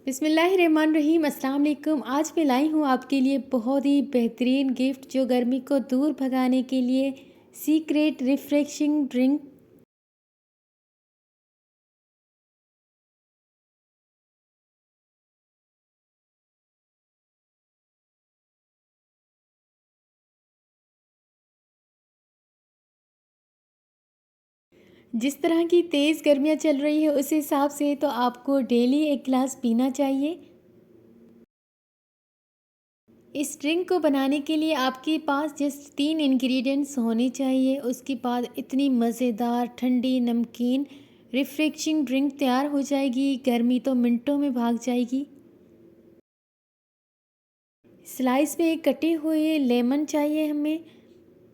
बिस्मिल्लाहिर्रहमानिर्रहीम अस्सलाम वालेकुम। आज मैं लाई हूँ आपके लिए बहुत ही बेहतरीन गिफ्ट जो गर्मी को दूर भगाने के लिए सीक्रेट रिफ्रेशिंग ड्रिंक। जिस तरह की तेज़ गर्मियाँ चल रही है उस हिसाब से तो आपको डेली एक गिलास पीना चाहिए। इस ड्रिंक को बनाने के लिए आपके पास जस्ट 3 इंग्रेडिएंट्स होने चाहिए। उसके बाद इतनी मज़ेदार ठंडी नमकीन रिफ्रेशिंग ड्रिंक तैयार हो जाएगी। गर्मी तो मिनटों में भाग जाएगी। स्लाइस में कटे हुए लेमन चाहिए हमें,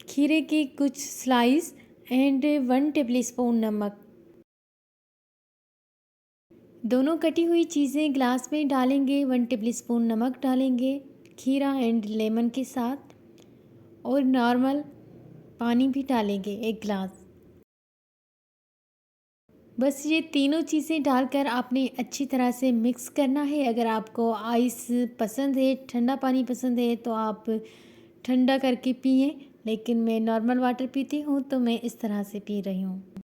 खीरे के कुछ स्लाइस एंड 1 टेबलस्पून नमक। दोनों कटी हुई चीज़ें ग्लास में डालेंगे, 1 टेबलस्पून नमक डालेंगे खीरा एंड लेमन के साथ, और नॉर्मल पानी भी डालेंगे 1 गिलास। बस ये तीनों चीज़ें डालकर आपने अच्छी तरह से मिक्स करना है। अगर आपको आइस पसंद है, ठंडा पानी पसंद है तो आप ठंडा करके पिएं, लेकिन मैं नॉर्मल वाटर पीती हूँ तो मैं इस तरह से पी रही हूँ।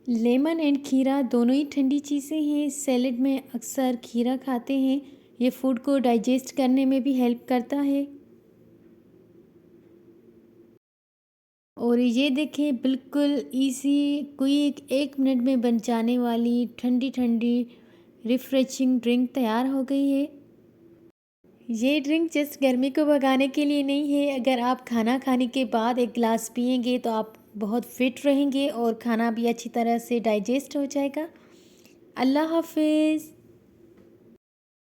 लेमन एंड खीरा दोनों ही ठंडी चीज़ें हैं। सैलेड में अक्सर खीरा खाते हैं। ये फूड को डाइजेस्ट करने में भी हेल्प करता है। और ये देखें, बिल्कुल इजी क्विक 1 मिनट में बन जाने वाली ठंडी ठंडी रिफ्रेशिंग ड्रिंक तैयार हो गई है। ये ड्रिंक जस्ट गर्मी को भगाने के लिए नहीं है। अगर आप खाना खाने के बाद 1 गिलास पिएंगे तो आप बहुत फिट रहेंगे और खाना भी अच्छी तरह से डाइजेस्ट हो जाएगा। अल्लाह हाफिज़।